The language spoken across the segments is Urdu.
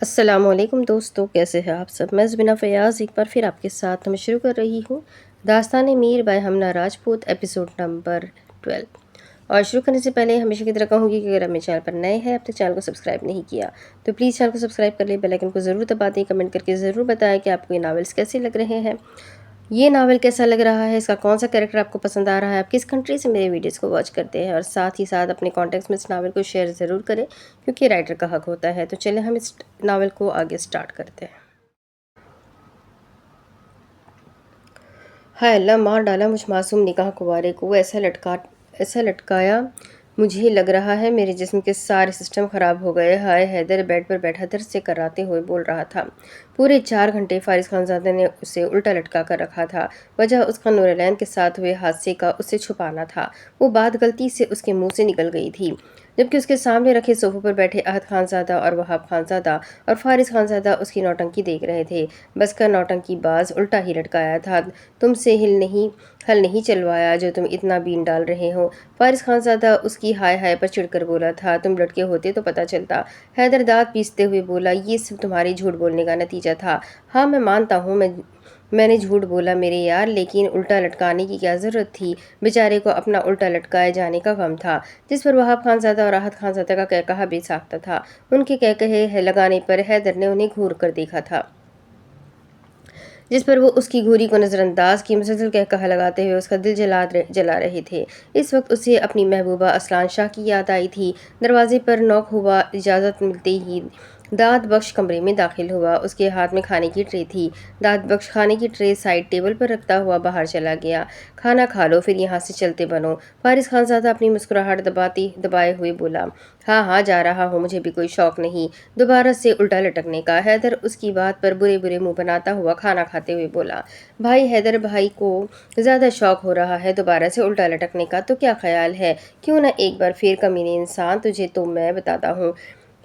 السلام علیکم دوستو، کیسے ہیں آپ سب؟ میں زبینہ فیاض ایک بار پھر آپ کے ساتھ میں شروع کر رہی ہوں داستان میر بائی ہمنا راجپوت ایپیسوڈ نمبر 12۔ اور شروع کرنے سے پہلے ہمیشہ کی طرح کہوں گی کہ اگر آپ میرے چینل پر نئے ہیں، اب تک چینل کو سبسکرائب نہیں کیا تو پلیز چینل کو سبسکرائب کر لیں، بیل آئیکن کو ضرور دبا دیں، کمنٹ کر کے ضرور بتائیں کہ آپ کو یہ ناولس کیسے لگ رہے ہیں، یہ ناول کیسا لگ رہا ہے، اس کا کون سا کریکٹر آپ کو پسند آ رہا ہے، آپ کس کنٹری سے میرے ویڈیوز کو واچ کرتے ہیں، اور ساتھ ہی ساتھ اپنے کانٹیکٹس میں اس ناول کو شیئر ضرور کریں کیونکہ رائٹر کا حق ہوتا ہے۔ تو چلیں ہم اس ناول کو آگے سٹارٹ کرتے ہیں۔ ہائے اللہ، مار ڈالا مجھ معصوم نگاہ کنوارے کو، ایسا لٹکایا مجھے لگ رہا ہے میرے جسم کے سارے سسٹم خراب ہو گئے۔ ہائے حیدر بیڈ پر بیٹھا درد سے کراتے ہوئے بول رہا تھا۔ پورے 4 گھنٹے فارس خانزادہ نے اسے الٹا لٹکا کر رکھا تھا۔ وجہ اس کا نورالعین کے ساتھ ہوئے حادثے کا اسے چھپانا تھا۔ وہ بات غلطی سے اس کے منہ سے نکل گئی تھی جبکہ اس کے سامنے رکھے صوفے پر بیٹھے احد خانزادہ اور وہاب خانزادہ اور فارس خانزادہ اس کی نوٹنکی دیکھ رہے تھے۔ بس کا نوٹنکی باز الٹا ہی لٹکایا تھا، تم سے حل نہیں چلوایا جو تم اتنا بین ڈال رہے ہو۔ فارس خانزادہ اس کی ہائے ہائے پر چڑھ کر بولا تھا، تم لڑکے ہوتے تو پتہ چلتا۔ حیدر دانت پیستے ہوئے بولا، یہ سب تمہاری جھوٹ بولنے کا نتیجہ تھا۔ ہاں میں مانتا ہوں میں نے جھوٹ بولا میرے یار، لیکن الٹا لٹکانے کی کیا ضرورت تھی؟ بیچارے کو اپنا الٹا لٹکائے جانے کا غم تھا، جس پر وہاب خانزادہ اور احد خانزادہ کا قہقہہ بے ساختہ تھا۔ ان کے قہقہے لگانے پر حیدر نے انہیں گھور کر دیکھا تھا، جس پر وہ اس کی گھوری کو نظر انداز کی مسلسل قہقہہ لگاتے ہوئے اس کا دل جلا رہے تھے۔ اس وقت اسے اپنی محبوبہ اسلان شاہ کی یاد آئی تھی۔ دروازے پر نوک ہوا، اجازت ملتے ہی داد بخش کمرے میں داخل ہوا۔ اس کے ہاتھ میں کھانے کی ٹرے تھی۔ داد بخش کھانے کی ٹرے سائڈ ٹیبل پر رکھتا ہوا باہر چلا گیا۔ کھانا کھا لو پھر یہاں سے چلتے بنو۔ فارس خانزادہ اپنی مسکراہٹ دبائے ہوئے بولا، ہاں ہاں جا رہا ہوں، مجھے بھی کوئی شوق نہیں دوبارہ سے الٹا لٹکنے کا۔ حیدر اس کی بات پر برے منہ بناتا ہوا کھانا کھاتے ہوئے بولا، بھائی حیدر بھائی کو زیادہ شوق ہو رہا ہے دوبارہ سے الٹا لٹکنے کا، تو کیا خیال ہے کیوں نہ ایک بار پھر کمینے انسان تجھے تو میں بتاتا ہوں۔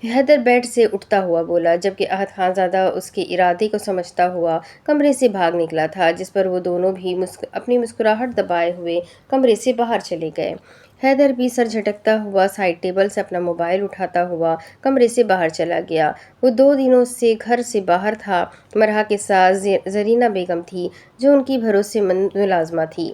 حیدر بیڈ سے اٹھتا ہوا بولا، جبکہ احد خانزادہ اس کے ارادے کو سمجھتا ہوا کمرے سے بھاگ نکلا تھا، جس پر وہ دونوں بھی اپنی مسکراہٹ دبائے ہوئے کمرے سے باہر چلے گئے۔ حیدر بھی سر جھٹکتا ہوا سائڈ ٹیبل سے اپنا موبائل اٹھاتا ہوا کمرے سے باہر چلا گیا۔ وہ 2 دنوں سے گھر سے باہر تھا۔ مرحا کے ساتھ زرینہ بیگم تھی جو ان کی بھروسے مند ملازمہ تھی۔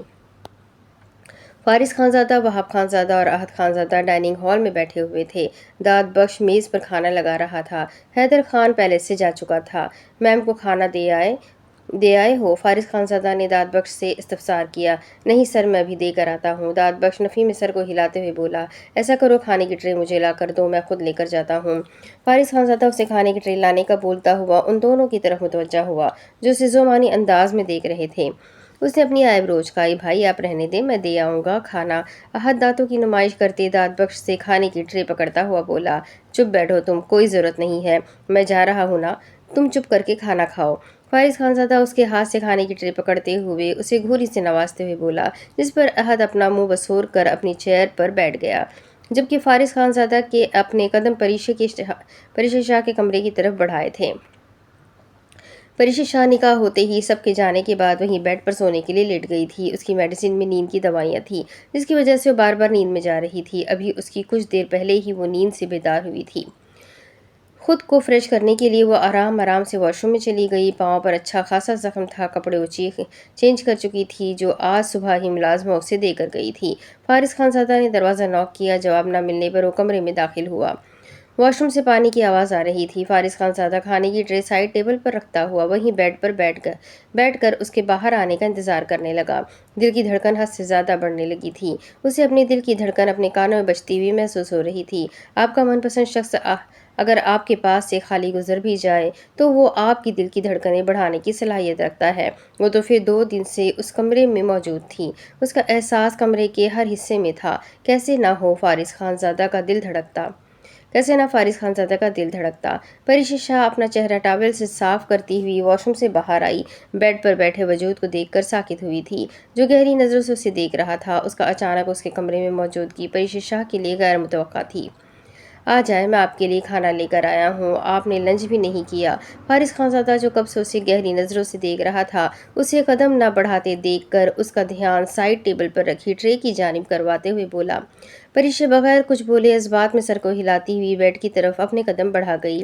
فارس خانزادہ، وہاب خانزادہ اور احد خانزادہ ڈائننگ ہال میں بیٹھے ہوئے تھے۔ داد بخش میز پر کھانا لگا رہا تھا۔ حیدر خان پیلس سے جا چکا تھا۔ میم کو کھانا دے آئے ہو؟ فارس خانزادہ نے داد بخش سے استفسار کیا۔ نہیں سر، میں بھی دے کر آتا ہوں، داد بخش نفی میں سر کو ہلاتے ہوئے بولا۔ ایسا کرو کھانے کی ٹرے مجھے لا کر دو، میں خود لے کر جاتا ہوں۔ فارس خانزادہ اسے کھانے کی ٹرے لانے کا بولتا ہوا ان دونوں کی طرف متوجہ ہوا جو اسے ذومانی انداز میں دیکھ رہے تھے۔ اس نے اپنی آئیبرو اچکائی، بھائی آپ رہنے دیں، میں دے آؤں گا کھانا۔ احد دانتوں کی نمائش کرتے داد بخش سے کھانے کی ٹرے پکڑتا ہوا بولا، چپ بیٹھو تم، کوئی ضرورت نہیں ہے، میں جا رہا ہوں نا، تم چپ کر کے کھانا کھاؤ۔ فارس خانزادہ اس کے ہاتھ سے کھانے کی ٹرے پکڑتے ہوئے اسے گھوری سے نوازتے ہوئے بولا، جس پر احد اپنا منہ بسور کر اپنی چیئر پر بیٹھ گیا، جبکہ فارس خانزادہ کے اپنے قدم پریشا شاہ کے کمرے کی طرف بڑھائے تھے۔ پریشا شاہ نکاح ہوتے ہی سب کے جانے کے بعد وہیں بیڈ پر سونے کے لیے لیٹ گئی تھی۔ اس کی میڈیسن میں نیند کی دوائیاں تھیں، جس کی وجہ سے وہ بار بار نیند میں جا رہی تھی۔ ابھی اس کی کچھ دیر پہلے ہی وہ نیند سے بیدار ہوئی تھی۔ خود کو فریش کرنے کے لیے وہ آرام سے واش روم میں چلی گئی۔ پاؤں پر اچھا خاصا زخم تھا، کپڑے وہ چینج کر چکی تھی جو آج صبح ہی ملازمہ اسے دے کر گئی تھی۔ فارس خانزادہ نے دروازہ نوک کیا، جواب نہ ملنے پر وہ کمرے میں داخل ہوا۔ واش روم سے پانی کی آواز آ رہی تھی۔ فارس خانزادہ کھانے کی ٹرے سائڈ ٹیبل پر رکھتا ہوا وہیں بیڈ پر بیٹھ کر اس کے باہر آنے کا انتظار کرنے لگا۔ دل کی دھڑکن حد سے زیادہ بڑھنے لگی تھی۔ اسے اپنے دل کی دھڑکن اپنے کانوں میں بجتی ہوئی محسوس ہو رہی تھی۔ آپ کا من پسند شخص اگر آپ کے پاس سے خالی گزر بھی جائے تو وہ آپ کی دل کی دھڑکنیں بڑھانے کی صلاحیت رکھتا ہے۔ وہ تو پھر 2 دن سے اس کمرے میں موجود تھی۔ اس کا احساس کمرے کے ہر حصے میں تھا۔ کیسے نہ فارس خانزادہ کا دل دھڑکتا۔ پریشا شاہ اپنا چہرہ ٹاول سے صاف کرتی ہوئی واش روم سے باہر آئی۔ بیڈ پر بیٹھے وجود کو دیکھ کر ساکت ہوئی تھی، جو گہری نظروں سے اسے دیکھ رہا تھا۔ اس کا اچانک اس کے کمرے میں موجودگی پریشا شاہ کے لیے غیر متوقع تھی۔ آ جائیں، میں آپ کے لیے کھانا لے کر آیا ہوں، آپ نے لنچ بھی نہیں کیا۔ فارس خانزادہ جو کب سے اسے گہری نظروں سے دیکھ رہا تھا، اسے قدم نہ بڑھاتے دیکھ کر اس کا دھیان سائڈ ٹیبل پر رکھی ٹرے کی جانب کرواتے ہوئے بولا۔ پریشا بغیر کچھ بولے اس بات میں سر کو ہلاتی ہوئی بیڈ کی طرف اپنے قدم بڑھا گئی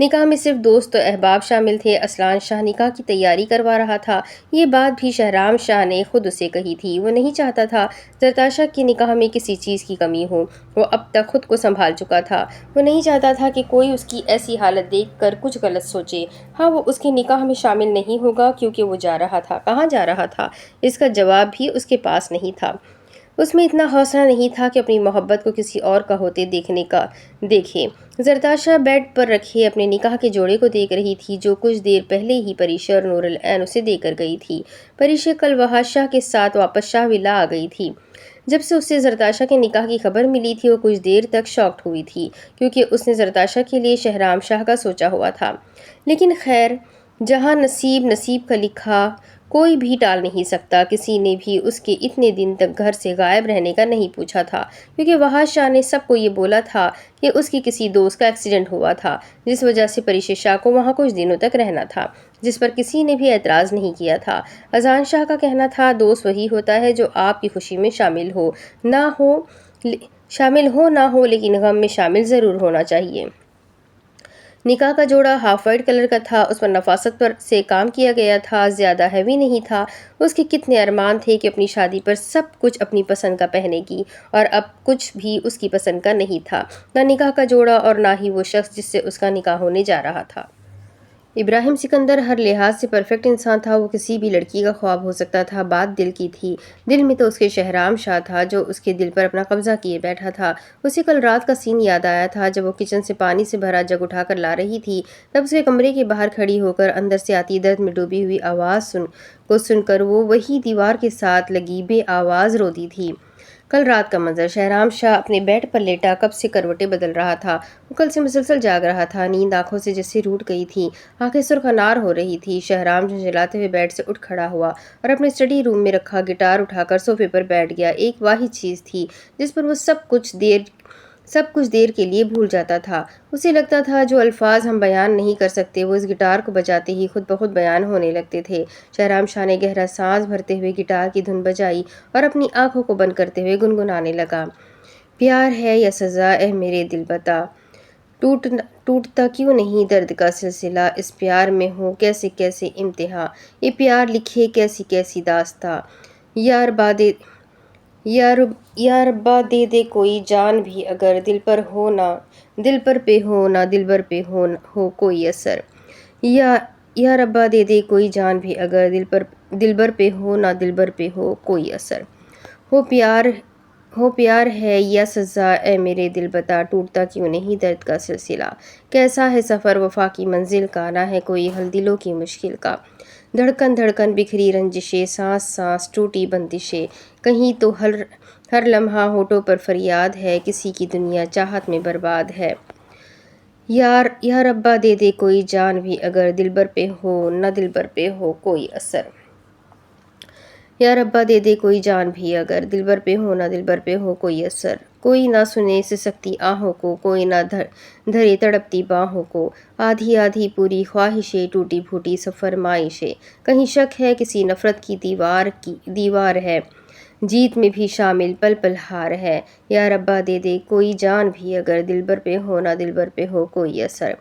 نکاح میں صرف دوست و احباب شامل تھے۔ اسلان شاہ نکاح کی تیاری کروا رہا تھا۔ یہ بات بھی شہرام شاہ نے خود اسے کہی تھی۔ وہ نہیں چاہتا تھا زرتاشا کے نکاح میں کسی چیز کی کمی ہو۔ وہ اب تک خود کو سنبھال چکا تھا۔ وہ نہیں چاہتا تھا کہ کوئی اس کی ایسی حالت دیکھ کر کچھ غلط سوچے۔ ہاں، وہ اس کے نکاح میں شامل نہیں ہوگا کیونکہ وہ جا رہا تھا۔ کہاں جا رہا تھا؟ اس کا جواب بھی اس کے پاس نہیں تھا۔ اس میں اتنا حوصلہ نہیں تھا کہ اپنی محبت کو کسی اور کا ہوتے دیکھے۔ زرتاشا بیڈ پر رکھے اپنے نکاح کے جوڑے کو دیکھ رہی تھی جو کچھ دیر پہلے ہی پریشے اور نور العین اسے دے کر گئی تھی۔ پریشے کل وہاں شاہ کے ساتھ واپس شاہ ولا آ گئی تھی۔ جب سے اسے زرتاشا کے نکاح کی خبر ملی تھی وہ کچھ دیر تک شاکڈ ہوئی تھی کیونکہ اس نے زرتاشا کے لیے شہرام شاہ کا سوچا ہوا تھا۔ لیکن خیر، جہاں نصیب کا لکھا کوئی بھی ٹال نہیں سکتا۔ کسی نے بھی اس کے اتنے دن تک گھر سے غائب رہنے کا نہیں پوچھا تھا کیونکہ وہاں شاہ نے سب کو یہ بولا تھا کہ اس کی کسی دوست کا ایکسیڈنٹ ہوا تھا جس وجہ سے پریشے شاہ کو وہاں کچھ دنوں تک رہنا تھا، جس پر کسی نے بھی اعتراض نہیں کیا تھا۔ اذان شاہ کا کہنا تھا دوست وہی ہوتا ہے جو آپ کی خوشی میں شامل ہو نہ ہو لیکن غم میں شامل ضرور ہونا چاہیے۔ نکاح کا جوڑا ہاف وائٹ کلر کا تھا۔ اس پر نفاست سے کام کیا گیا تھا، زیادہ ہیوی نہیں تھا۔ اس کے کتنے ارمان تھے کہ اپنی شادی پر سب کچھ اپنی پسند کا پہنے گی اور اب کچھ بھی اس کی پسند کا نہیں تھا، نہ نکاح کا جوڑا اور نہ ہی وہ شخص جس سے اس کا نکاح ہونے جا رہا تھا۔ ابراہیم سکندر ہر لحاظ سے پرفیکٹ انسان تھا۔ وہ کسی بھی لڑکی کا خواب ہو سکتا تھا۔ بات دل کی تھی۔ دل میں تو اس کے شہرام شاہ تھا جو اس کے دل پر اپنا قبضہ کیے بیٹھا تھا۔ اسے کل رات کا سین یاد آیا تھا جب وہ کچن سے پانی سے بھرا جگ اٹھا کر لا رہی تھی۔ تب اس کے کمرے کے باہر کھڑی ہو کر اندر سے آتی درد میں ڈوبی ہوئی آواز سن کر وہ وہی دیوار کے ساتھ لگی بے آواز روتی تھی۔ کل رات کا منظر۔ شہرام شاہ اپنے بیڈ پر لیٹا کب سے کروٹیں بدل رہا تھا۔ وہ کل سے مسلسل جاگ رہا تھا۔ نیند آنکھوں سے جیسے روٹ گئی تھی۔ آنکھیں سرخ انار ہو رہی تھی۔ شہرام جھنجھلاتے ہوئے بیڈ سے اٹھ کھڑا ہوا اور اپنے اسٹڈی روم میں رکھا گٹار اٹھا کر صوفے پر بیٹھ گیا۔ ایک واحد چیز تھی جس پر وہ سب کچھ دیر کے لیے بھول جاتا تھا۔ اسے لگتا تھا جو الفاظ ہم بیان نہیں کر سکتے وہ اس گٹار کو بجاتے ہی خود بخود بیان ہونے لگتے تھے۔ شہرام شاہ نے گہرا سانس بھرتے ہوئے گٹار کی دھن بجائی اور اپنی آنکھوں کو بند کرتے ہوئے گنگنانے لگا۔ پیار ہے یا سزا اے میرے دل بتا، ٹوٹتا کیوں نہیں درد کا سلسلہ، اس پیار میں ہو کیسے کیسے امتحاں، یہ پیار لکھے کیسی کیسی داستاں، یا ربا دے دے کوئی جان بھی اگر دل پر پہ ہو نہ دلبر پہ ہو کوئی اثر، یا ربا دے دے کوئی جان بھی اگر دلبر پہ ہو نہ دلبر پہ ہو کوئی اثر، ہو پیار ہے یا سزا اے میرے دل بتا، ٹوٹتا کیوں نہیں درد کا سلسلہ، کیسا ہے سفر وفا کی منزل کا، نہ ہے کوئی حل دلوں کی مشکل کا، دھڑکن بکھری رنجشیں، سانس ٹوٹی بندشیں، کہیں تو ہر لمحہ ہونٹوں پر فریاد ہے، کسی کی دنیا چاہت میں برباد ہے، یا ربا دے دے کوئی جان بھی اگر دلبر پہ ہو نہ دلبر پہ ہو کوئی اثر، یا ربا دے دے کوئی جان بھی اگر دلبر پہ ہو نہ دلبر پہ ہو کوئی اثر، کوئی نہ سنے سسکتی آہوں کو، کوئی نہ دھرے تڑپتی باہوں کو، آدھی آدھی پوری خواہشیں، ٹوٹی پھوٹی سب فرمائشیں، کہیں شک ہے کسی نفرت کی دیوار ہے، جیت میں بھی شامل پل پل ہار ہے، یا ربا دے دے کوئی جان بھی اگر دلبر پہ ہو نہ دلبر پہ ہو کوئی اثر،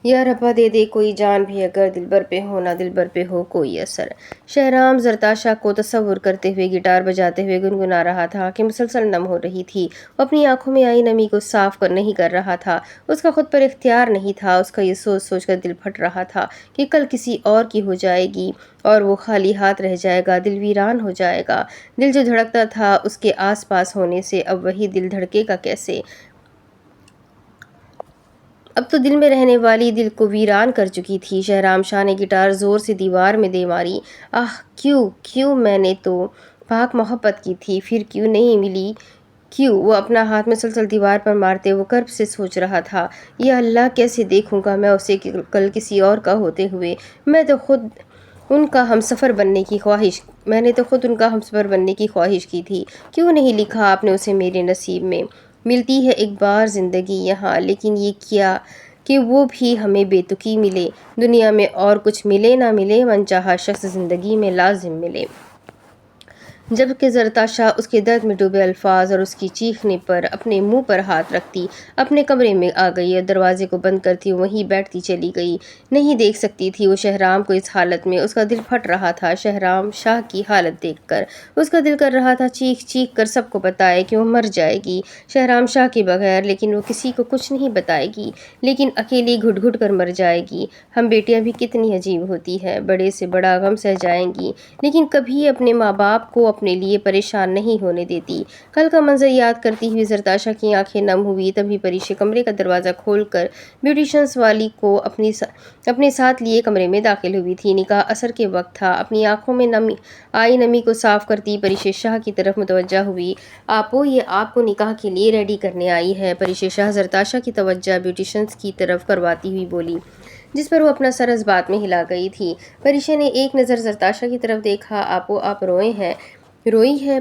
یا ربا دے دے کوئی جان بھی اگر دلبر پہ ہو نہ دلبر پہ ہو کوئی اثر۔ شہرام زرتاشا کو تصور کرتے ہوئے گٹار بجاتے ہوئے گنگنا رہا تھا کہ مسلسل نم ہو رہی تھی۔ وہ اپنی آنکھوں میں آئی نمی کو صاف نہیں کر رہا تھا۔ اس کا خود پر اختیار نہیں تھا۔ اس کا یہ سوچ کر دل پھٹ رہا تھا کہ کل کسی اور کی ہو جائے گی اور وہ خالی ہاتھ رہ جائے گا، دل ویران ہو جائے گا۔ دل جو دھڑکتا تھا اس کے آس پاس ہونے سے اب وہی دل دھڑکے گا کیسے؟ اب تو دل میں رہنے والی دل کو ویران کر چکی تھی۔ شہرام شاہ نے گٹار زور سے دیوار میں دے ماری۔ کیوں میں نے تو پاک محبت کی تھی، پھر کیوں نہیں ملی؟ کیوں؟ وہ اپنا ہاتھ مسلسل دیوار پر مارتے وہ کرب سے سوچ رہا تھا، یا اللہ کیسے دیکھوں گا میں اسے کل کسی اور کا ہوتے ہوئے؟ میں نے تو خود ان کا ہمسفر بننے کی خواہش کی تھی۔ کیوں نہیں لکھا آپ نے اسے میرے نصیب میں؟ ملتی ہے ایک بار زندگی یہاں، لیکن یہ کیا کہ وہ بھی ہمیں بے تکی ملے، دنیا میں اور کچھ ملے نہ ملے، من چاہا شخص زندگی میں لازم ملے۔ جبکہ زرتاشا اس کے درد میں ڈوبے الفاظ اور اس کی چیخنے پر اپنے منہ پر ہاتھ رکھتی اپنے کمرے میں آ گئی اور دروازے کو بند کرتی وہیں بیٹھتی چلی گئی۔ نہیں دیکھ سکتی تھی وہ شہرام کو اس حالت میں، اس کا دل پھٹ رہا تھا شہرام شاہ کی حالت دیکھ کر۔ اس کا دل کر رہا تھا چیخ چیخ کر سب کو بتائے کہ وہ مر جائے گی شہرام شاہ کے بغیر، لیکن وہ کسی کو کچھ نہیں بتائے گی، لیکن اکیلی گھٹ گھٹ کر مر جائے گی۔ ہم بیٹیاں بھی کتنی عجیب ہوتی ہیں، بڑے سے بڑا غم سہ جائیں گی لیکن کبھی اپنے ماں باپ کو اپنے لیے پریشان نہیں ہونے دیتی۔ کل کا منظر یاد کرتی ہوئی زرتاشا کی آنکھیں نم ہوئی، تبھی پریشے کمرے کا دروازہ کھول کر بیوٹیشنس والی کو اپنے ساتھ لیے کمرے میں داخل ہوئی تھی۔ نکاح اثر کے وقت تھا۔ اپنی آنکھوں میں آئی نمی کو صاف کرتی پریشے شاہ کی طرف متوجہ ہوئی۔ آپو، یہ آپ کو نکاح کے لیے ریڈی کرنے آئی ہے۔ پریشے شاہ زرتاشا کی توجہ بیوٹیشنس کی طرف کرواتی ہوئی بولی، جس پر وہ اپنا سر اس بات میں ہلا گئی تھی۔ پریشے نے ایک نظر زرتاشا کی طرف دیکھا۔ آپو، آپ روئی ہے؟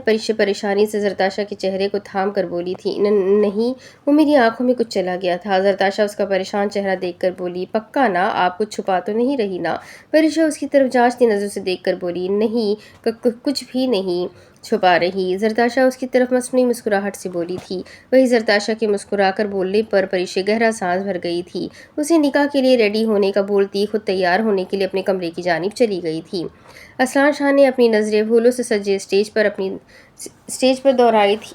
پریشے پریشانی سے زرتاشا کے چہرے کو تھام کر بولی تھی۔ نہیں، وہ میری آنکھوں میں کچھ چلا گیا تھا۔ زرتاشا اس کا پریشان چہرہ دیکھ کر بولی، پکا نا؟ آپ کچھ چھپا تو نہیں رہی نا؟ پریشا اس کی طرف جانچتی نظروں سے دیکھ کر بولی، نہیں، کچھ بھی نہیں چھپا رہی۔ زرتاشا اس کی طرف مصنوعی مسکراہٹ سے بولی تھی۔ وہی زرتاشا کے مسکرا کر بولنے پر پریشے گہرا سانس بھر گئی تھی۔ اسے نکاح کے لیے ریڈی ہونے کا بولتی خود تیار ہونے کے لیے اپنے کمرے کی جانب چلی گئی تھی۔ اسلان شاہ نے اپنی نظریں پھولوں سے سجے اسٹیج پر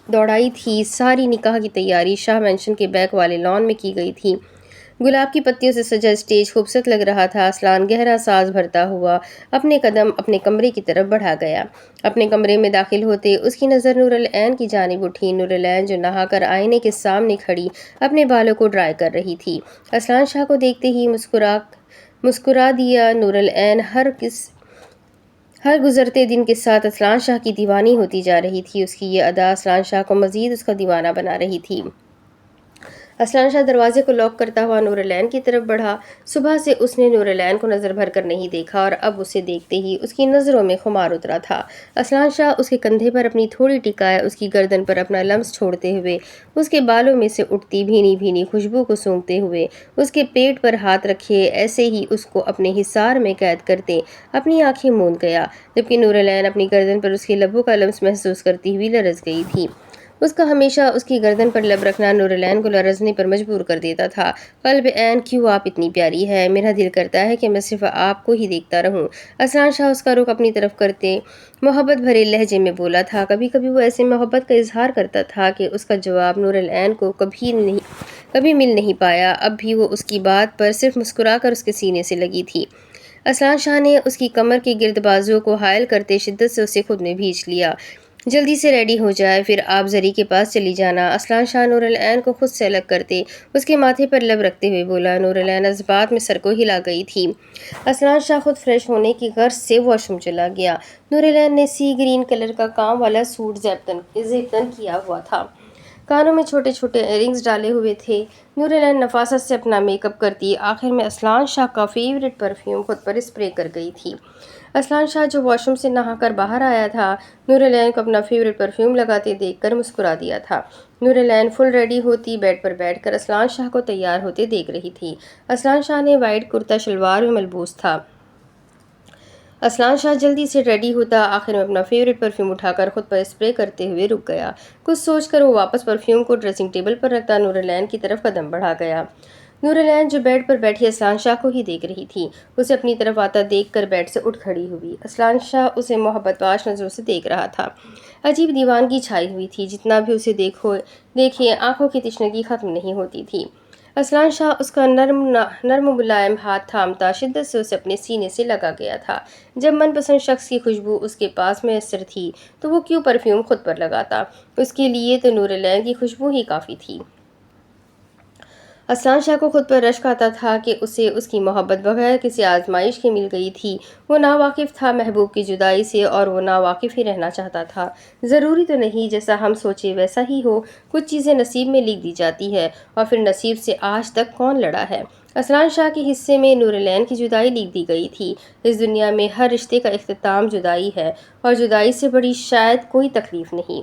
دوڑائی تھی۔ ساری نکاح کی تیاری شاہ مینشن کے بیک والے لان میں کی گئی تھی۔ گلاب کی پتیوں سے سجا اسٹیج خوبصورت لگ رہا تھا۔ اسلان گہرا سانس بھرتا ہوا اپنے قدم اپنے کمرے کی طرف بڑھا گیا۔ اپنے کمرے میں داخل ہوتے اس کی نظر نور العین کی جانب اٹھی۔ نور العین جو نہا کر آئینے کے سامنے کھڑی اپنے بالوں کو ڈرائی کر رہی تھی۔ اسلان شاہ کو دیکھتے ہی مسکرا دیا۔ نور العین ہر گزرتے دن کے ساتھ اسلان شاہ کی دیوانی ہوتی جا رہی تھی۔ اس کی یہ ادا اسلان شاہ کو مزید اس کا دیوانہ بنا رہی تھی۔ اسلان شاہ دروازے کو لاک کرتا ہوا نور العین کی طرف بڑھا۔ صبح سے اس نے نور العین کو نظر بھر کر نہیں دیکھا اور اب اسے دیکھتے ہی اس کی نظروں میں خمار اترا تھا۔ اسلان شاہ اس کے کندھے پر اپنی تھوڑی ٹکائے اس کی گردن پر اپنا لمس چھوڑتے ہوئے اس کے بالوں میں سے اٹھتی بھینی بھینی خوشبو کو سونگھتے ہوئے اس کے پیٹ پر ہاتھ رکھے ایسے ہی اس کو اپنے حصار میں قید کرتے اپنی آنکھیں موند گیا، جبکہ نور العین اپنی گردن پر اس کے لبوں کا لمس محسوس کرتی ہوئی لرز گئی تھی۔ اس کا ہمیشہ اس کی گردن پر لب رکھنا نور العین کو لرزنے پر مجبور کر دیتا تھا۔ قلب عین، کیوں آپ اتنی پیاری ہے؟ میرا دل کرتا ہے کہ میں صرف آپ کو ہی دیکھتا رہوں۔ اسلان شاہ اس کا رخ اپنی طرف کرتے محبت بھرے لہجے میں بولا تھا۔ کبھی کبھی وہ ایسے محبت کا اظہار کرتا تھا کہ اس کا جواب نور العین کو کبھی مل نہیں پایا۔ اب بھی وہ اس کی بات پر صرف مسکرا کر اس کے سینے سے لگی تھی۔ اسلان شاہ نے اس کی کمر کے گرد بازوؤں کو حائل کرتے شدت سے اسے خود میں بھینچ لیا۔ جلدی سے ریڈی ہو جائے، پھر آپ زری کے پاس چلی جانا۔ اسلان شاہ نور العین کو خود سے الگ کرتے اس کے ماتھے پر لب رکھتے ہوئے بولا۔ نور العین اس بات میں سر کو ہلا گئی تھی۔ اسلان شاہ خود فریش ہونے کی غرض سے واش روم چلا گیا۔ نور العین نے سی گرین کلر کا کام والا سوٹ زیبتن کیا ہوا تھا، کانوں میں چھوٹے چھوٹے ایئرنگز ڈالے ہوئے تھے۔ نور العین نفاست سے اپنا میک اپ کرتی آخر میں اسلان شاہ کا فیورٹ پرفیوم خود پر اسپرے کر گئی تھی۔ اسلان شاہ جو واش روم سے نہا کر باہر آیا تھا، نور العین کو اپنا فیورٹ پرفیوم لگاتے دیکھ کر مسکرا دیا تھا۔ نور العین فل ریڈی ہوتی بیڈ پر بیٹھ کر اسلان شاہ کو تیار ہوتے دیکھ رہی تھی۔ اسلان شاہ نے وائٹ کرتا شلوار میں ملبوس تھا۔ اسلان شاہ جلدی سے ریڈی ہوتا آخر میں اپنا فیورٹ پرفیوم اٹھا کر خود پر اسپرے کرتے ہوئے رک گیا۔ کچھ سوچ کر وہ واپس پرفیوم کو ڈریسنگ ٹیبل پر رکھتا نور العین کی طرف قدم بڑھا گیا۔ نور العین جو بیڈ پر بیٹھی اسلان شاہ کو ہی دیکھ رہی تھی، اسے اپنی طرف آتا دیکھ کر بیڈ سے اٹھ کھڑی ہوئی۔ اسلان شاہ اسے محبت باش نظروں سے دیکھ رہا تھا۔ عجیب دیوانگی چھائی ہوئی تھی، جتنا بھی اسے دیکھے آنکھوں کی تشنگی ختم نہیں ہوتی تھی۔ اسلان شاہ اس کا نرم ملائم ہاتھ تھامتا شدت سے اسے اپنے سینے سے لگا گیا تھا۔ جب من پسند شخص کی خوشبو اس کے پاس میسر تھی تو وہ کیوں پرفیوم خود پر لگاتا؟ اس کے لیے تو نور العین کی خوشبو ہی کافی تھی۔ اسلان شاہ کو خود پر رشک آتا تھا کہ اسے اس کی محبت بغیر کسی آزمائش کے مل گئی تھی۔ وہ ناواقف تھا محبوب کی جدائی سے اور وہ ناواقف ہی رہنا چاہتا تھا۔ ضروری تو نہیں جیسا ہم سوچے ویسا ہی ہو، کچھ چیزیں نصیب میں لکھ دی جاتی ہے اور پھر نصیب سے آج تک کون لڑا ہے؟ اسلان شاہ کے حصے میں نور العین کی جدائی لکھ دی گئی تھی۔ اس دنیا میں ہر رشتے کا اختتام جدائی ہے اور جدائی سے بڑی شاید کوئی تکلیف نہیں۔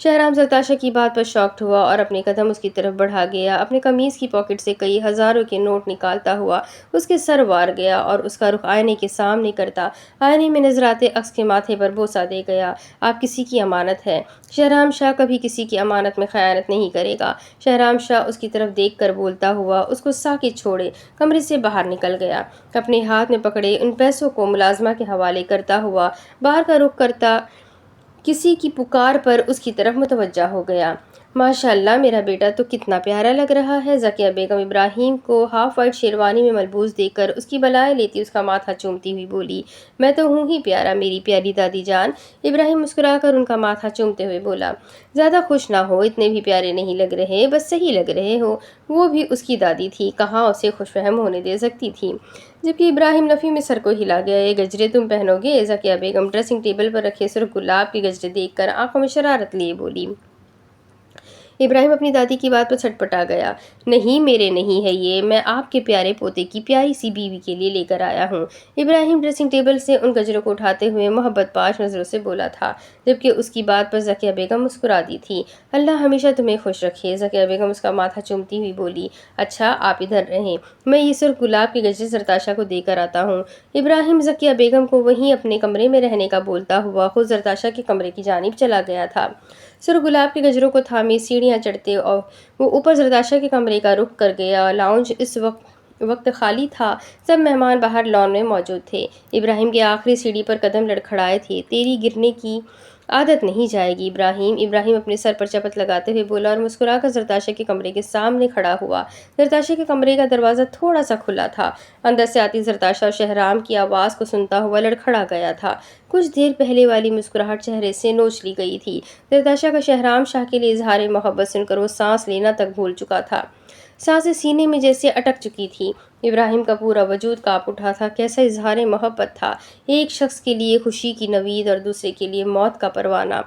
شہرام زرتاشا کی بات پر شاکڈ ہوا اور اپنے قدم اس کی طرف بڑھا گیا۔ اپنے قمیض کی پاکٹ سے کئی ہزاروں کے نوٹ نکالتا ہوا اس کے سر وار گیا اور اس کا رخ آئینے کے سامنے کرتا آئینے میں نظر آتے عکس کے ماتھے پر بوسہ دے گیا۔ آپ کسی کی امانت ہے۔ شہرام شاہ کبھی کسی کی امانت میں خیانت نہیں کرے گا۔ شہرام شاہ اس کی طرف دیکھ کر بولتا ہوا اس کو ساکت چھوڑے کمرے سے باہر نکل گیا۔ اپنے ہاتھ میں پکڑے ان پیسوں کو ملازمہ کے حوالے کرتا ہوا باہر کا رخ کرتا کسی کی پکار پر اس کی طرف متوجہ ہو گیا۔ ماشاءاللہ میرا بیٹا تو کتنا پیارا لگ رہا ہے۔ ذکیہ بیگم ابراہیم کو ہاف وائٹ شیروانی میں ملبوس دیکھ کر اس کی بلائے لیتی اس کا ماتھا چومتی ہوئی بولی، میں تو ہوں ہی پیارا میری پیاری دادی جان۔ ابراہیم مسکرا کر ان کا ماتھا چومتے ہوئے بولا، زیادہ خوش نہ ہو، اتنے بھی پیارے نہیں لگ رہے، بس صحیح لگ رہے ہو۔ وہ بھی اس کی دادی تھی، کہاں اسے خوش فہم ہونے دے سکتی تھی۔ جبکہ ابراہیم نفی میں سر کو ہلا گیا۔ یہ گجرے تم پہنو گے؟ ذکیہ بیگم ڈریسنگ ٹیبل پر رکھے سرخ گلاب کے گجرے دیکھ کر آنکھوں میں شرارت لیے بولی۔ ابراہیم اپنی دادی کی بات پر چھٹپٹا گیا، نہیں میرے نہیں ہے یہ، میں آپ کے پیارے پوتے کی پیاری سی بیوی کے لیے لے کر آیا ہوں۔ ابراہیم ڈریسنگ ٹیبل سے ان گجروں کو اٹھاتے ہوئے محبت پاش نظروں سے بولا تھا، جبکہ اس کی بات پر ذکیہ بیگم مسکرا دی تھی۔ اللہ ہمیشہ تمہیں خوش رکھے۔ ذکیہ بیگم اس کا ماتھا چومتی ہوئی بولی، اچھا آپ ادھر رہیں، میں یہ سرخ گلاب کے گجرے زرتاشا کو دے کر آتا ہوں۔ ابراہیم ذکیہ بیگم کو وہیں اپنے کمرے میں رہنے کا بولتا ہوا خود زرتاشا کے کمرے کی جانب چلا گیا تھا۔ سرخ گلاب کے گجروں کو تھامے سیڑھیاں چڑھتے اور وہ اوپر زرتاشا کے کمرے کا رخ کر گیا۔ لاؤنج اس وقت خالی تھا، سب مہمان باہر لان میں موجود تھے۔ ابراہیم کے آخری سیڑھی پر قدم لڑکھڑائے تھے، تیری گرنے کی عادت نہیں جائے گی ابراہیم۔ ابراہیم اپنے سر پر چپت لگاتے ہوئے بولا اور مسکرا کر زرتاشا کے کمرے کے سامنے کھڑا ہوا۔ زرتاشا کے کمرے کا دروازہ تھوڑا سا کھلا تھا، اندر سے آتی زرتاشا اور شہرام کی آواز کو سنتا ہوا لڑکھڑا گیا تھا۔ کچھ دیر پہلے والی مسکراہٹ چہرے سے نوچ لی گئی تھی۔ زرتاشا کا شہرام شاہ کے لیے اظہار محبت سن کر وہ سانس لینا تک بھول چکا تھا، سانسیں سینے میں جیسے اٹک چکی تھی۔ ابراہیم کا پورا وجود کانپ اٹھا تھا، کیسا اظہار محبت تھا، ایک شخص کے لیے خوشی کی نوید اور دوسرے کے لیے موت کا پروانہ،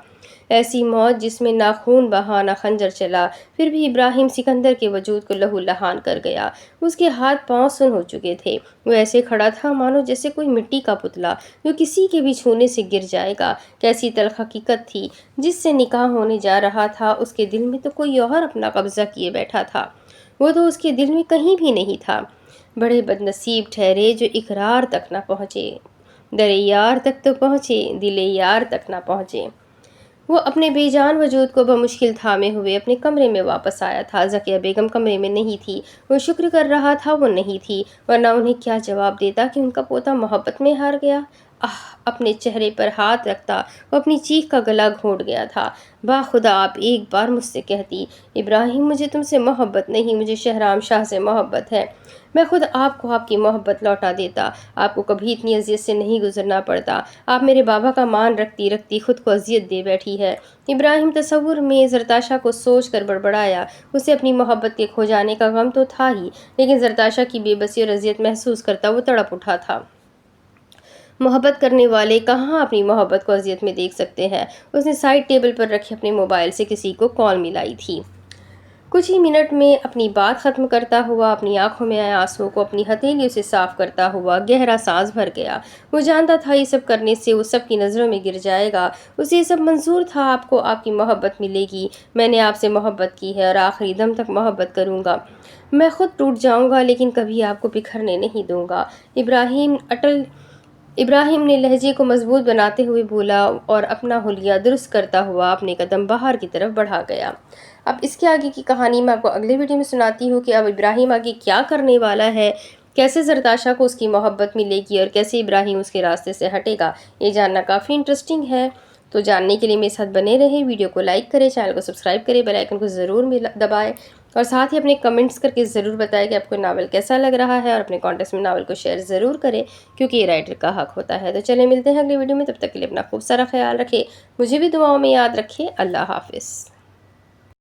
ایسی موت جس میں نہ خون بہا نہ خنجر چلا۔ پھر بھی ابراہیم سکندر کے وجود کو لہو لہان کر گیا، اس کے ہاتھ پاؤں سن ہو چکے تھے، وہ ایسے کھڑا تھا مانو جیسے کوئی مٹی کا پتلا جو کسی کے بھی چھونے سے گر جائے گا۔ کیسی تلخ حقیقت تھی، جس سے نکاح ہونے جا رہا تھا اس کے دل میں تو کوئی اور اپنا قبضہ کیے بیٹھا تھا، وہ تو اس کے دل میں کہیں بھی نہیں تھا۔ بڑے بد نصیب ٹھہرے جو اقرار تک نہ پہنچے، در یار تک تو پہنچے، دل یار تک نہ پہنچے۔ وہ اپنے بے جان وجود کو بمشکل تھامے ہوئے اپنے کمرے میں واپس آیا تھا۔ ذکیہ بیگم کمرے میں نہیں تھی، وہ شکر کر رہا تھا وہ نہیں تھی، ورنہ انہیں کیا جواب دیتا کہ ان کا پوتا محبت میں ہار گیا۔ اپنے چہرے پر ہاتھ رکھتا وہ اپنی چیخ کا گلا گھونٹ گیا تھا، باخدا آپ ایک بار مجھ سے کہتی، ابراہیم مجھے تم سے محبت نہیں، مجھے شہرام شاہ سے محبت ہے، میں خود آپ کو آپ کی محبت لوٹا دیتا، آپ کو کبھی اتنی اذیت سے نہیں گزرنا پڑتا، آپ میرے بابا کا مان رکھتی رکھتی خود کو اذیت دے بیٹھی ہے۔ ابراہیم تصور میں زرتاشا کو سوچ کر بڑبڑایا، اسے اپنی محبت کے کھو جانے کا غم تو تھا ہی، لیکن زرتاشا کی بے بسی اور اذیت محسوس کرتا وہ تڑپ اٹھا تھا۔ محبت کرنے والے کہاں اپنی محبت کو اذیت میں دیکھ سکتے ہیں۔ اس نے سائڈ ٹیبل پر رکھے اپنے موبائل سے کسی کو کال ملائی تھی۔ کچھ ہی منٹ میں اپنی بات ختم کرتا ہوا اپنی آنکھوں میں آئے آنسوؤں کو اپنی ہتھیلیوں سے صاف کرتا ہوا گہرا سانس بھر گیا۔ وہ جانتا تھا یہ سب کرنے سے وہ سب کی نظروں میں گر جائے گا، اسے یہ سب منظور تھا، آپ کو آپ کی محبت ملے گی، میں نے آپ سے محبت کی ہے اور آخری دم تک محبت کروں گا، میں خود ٹوٹ جاؤں گا لیکن کبھی آپ کو بکھرنے نہیں دوں گا۔ ابراہیم نے لہجے کو مضبوط بناتے ہوئے بولا اور اپنا حلیہ درست کرتا ہوا اپنے قدم باہر کی طرف بڑھا گیا۔ اب اس کے آگے کی کہانی میں آپ کو اگلے ویڈیو میں سناتی ہوں کہ اب ابراہیم آگے کیا کرنے والا ہے، کیسے زرتاشا کو اس کی محبت ملے گی اور کیسے ابراہیم اس کے راستے سے ہٹے گا۔ یہ جاننا کافی انٹرسٹنگ ہے، تو جاننے کے لیے میرے ساتھ بنے رہیں، ویڈیو کو لائک کریں، چینل کو سبسکرائب کریں، بیل آئیکن کو ضرور دبائیں اور ساتھ ہی اپنے کمنٹس کر کے ضرور بتائیں کہ آپ کو ناول کیسا لگ رہا ہے، اور اپنے کانٹیکٹس میں ناول کو شیئر ضرور کریں کیونکہ یہ رائٹر کا حق ہوتا ہے۔ تو چلیں ملتے ہیں اگلے ویڈیو میں، تب تک کے لیے اپنا خوب سارا خیال رکھیں، مجھے بھی دعاؤں میں یاد رکھیں۔ اللہ حافظ۔